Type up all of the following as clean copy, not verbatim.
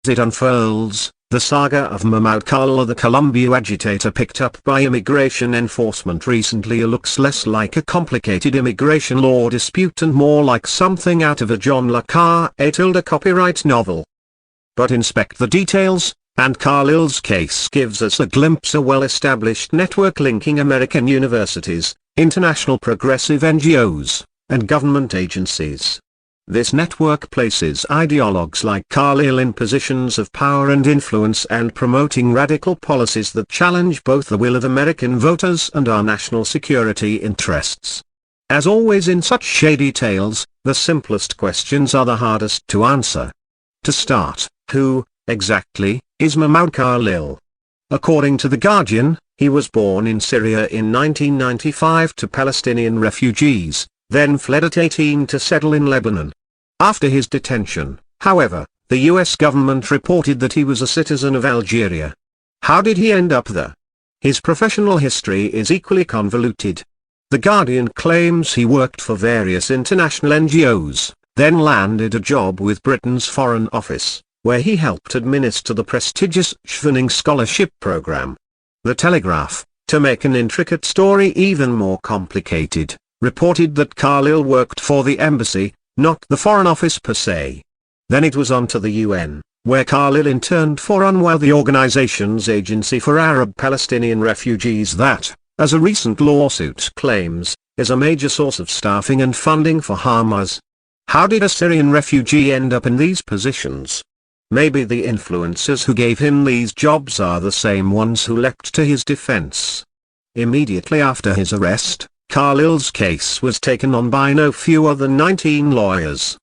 it unfolds, the saga of Mahmoud Khalil, the Colombia agitator picked up by immigration enforcement recently, looks less like a complicated immigration law dispute and more like something out of a John le Carré copyright novel. But inspect the details, and Khalil's case gives us a glimpse of a well-established network linking American universities, international progressive NGOs, and government agencies. This network places ideologues like Khalil in positions of power and influence and promoting radical policies that challenge both the will of American voters and our national security interests. As always in such shady tales, the simplest questions are the hardest to answer. To start, who, exactly, is Mahmoud Khalil? According to The Guardian, he was born in Syria in 1995 to Palestinian refugees, then fled at 18 to settle in Lebanon. After his detention, however, the US government reported that he was a citizen of Algeria. How did he end up there? His professional history is equally convoluted. The Guardian claims he worked for various international NGOs, then landed a job with Britain's Foreign Office, where he helped administer the prestigious Chevening Scholarship Program. The Telegraph, to make an intricate story even more complicated, reported that Khalil worked for the embassy, not the Foreign Office per se. Then it was on to the UN, where Khalil interned for UNRWA, the organization's agency for Arab-Palestinian refugees that, as a recent lawsuit claims, is a major source of staffing and funding for Hamas. How did a Syrian refugee end up in these positions? Maybe the influencers who gave him these jobs are the same ones who leapt to his defense. Immediately after his arrest, Khalil's case was taken on by no fewer than 19 lawyers.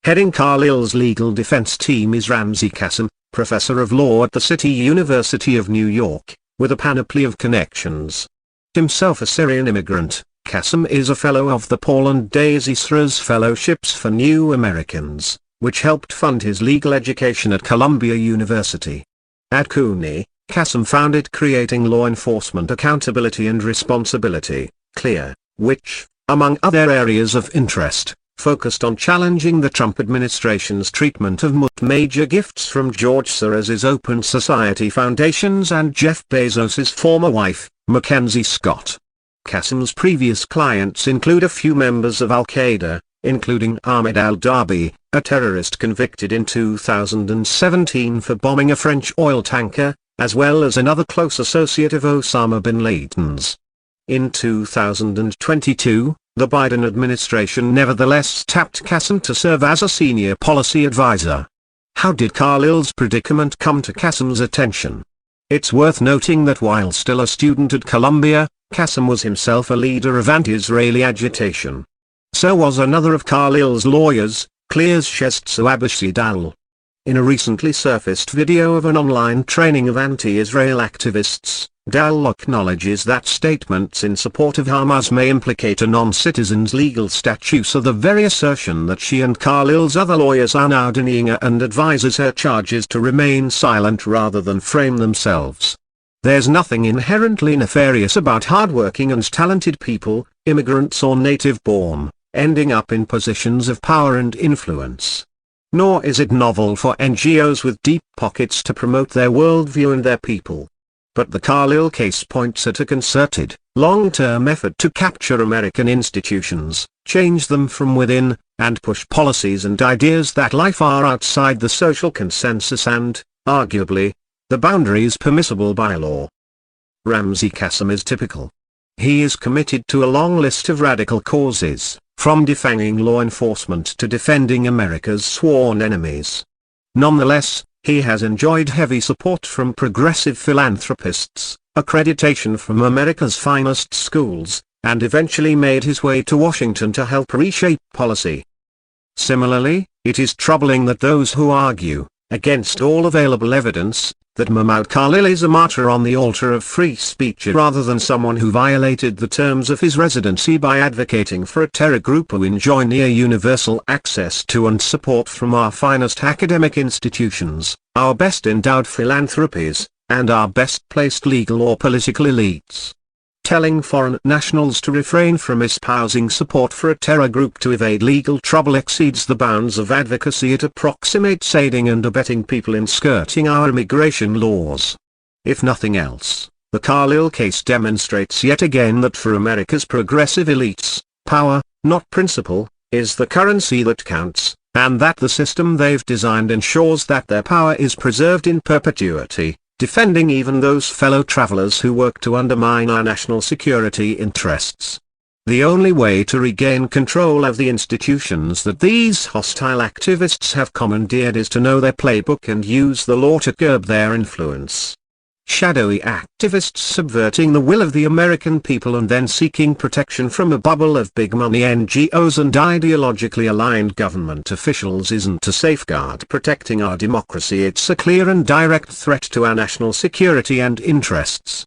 Heading Khalil's legal defense team is Ramzi Qasim, professor of law at the City University of New York, with a panoply of connections. Himself a Syrian immigrant, Qasim is a fellow of the Paul and Daisy Sras Fellowships for New Americans, which helped fund his legal education at Columbia University. At CUNY, Qasim founded Creating Law Enforcement Accountability and Responsibility, CLEAR, which, among other areas of interest, focused on challenging the Trump administration's treatment of major gifts from George Soros's Open Society Foundations and Jeff Bezos's former wife, Mackenzie Scott. Qasim's previous clients include a few members of Al-Qaeda, including Ahmed al-Darbi, a terrorist convicted in 2017 for bombing a French oil tanker, as well as another close associate of Osama bin Laden's. In 2022, the Biden administration nevertheless tapped Qasim to serve as a senior policy advisor. How did Khalil's predicament come to Qasim's attention? It's worth noting that while still a student at Columbia, Qasim was himself a leader of anti-Israeli agitation. So was another of Khalil's lawyers, Clear's Shestso Abashidal. In a recently surfaced video of an online training of anti-Israel activists, Dal acknowledges that statements in support of Hamas may implicate a non-citizen's legal status, so the very assertion that she and Khalil's other lawyers are now denying her and advises her charges to remain silent rather than frame themselves. There's nothing inherently nefarious about hardworking and talented people, immigrants or native-born, ending up in positions of power and influence. Nor is it novel for NGOs with deep pockets to promote their worldview and their people. But the Khalil case points at a concerted, long-term effort to capture American institutions, change them from within, and push policies and ideas that lie far outside the social consensus and, arguably, the boundaries permissible by law. Ramzi Qasim is typical. He is committed to a long list of radical causes, from defanging law enforcement to defending America's sworn enemies. Nonetheless, he has enjoyed heavy support from progressive philanthropists, accreditation from America's finest schools, and eventually made his way to Washington to help reshape policy. Similarly, it is troubling that those who argue, against all available evidence, that Mahmoud Khalil is a martyr on the altar of free speech rather than someone who violated the terms of his residency by advocating for a terror group who enjoy near universal access to and support from our finest academic institutions, our best-endowed philanthropies, and our best-placed legal or political elites. telling foreign nationals to refrain from espousing support for a terror group to evade legal trouble exceeds the bounds of advocacy. It approximates aiding and abetting people in skirting our immigration laws. If nothing else, the Khalil case demonstrates yet again that for America's progressive elites, power, not principle, is the currency that counts, and that the system they've designed ensures that their power is preserved in perpetuity, defending even those fellow travelers who work to undermine our national security interests. The only way to regain control of the institutions that these hostile activists have commandeered is to know their playbook and use the law to curb their influence. Shadowy activists subverting the will of the American people and then seeking protection from a bubble of big money NGOs and ideologically aligned government officials isn't a safeguard protecting our democracy. It's a clear and direct threat to our national security and interests.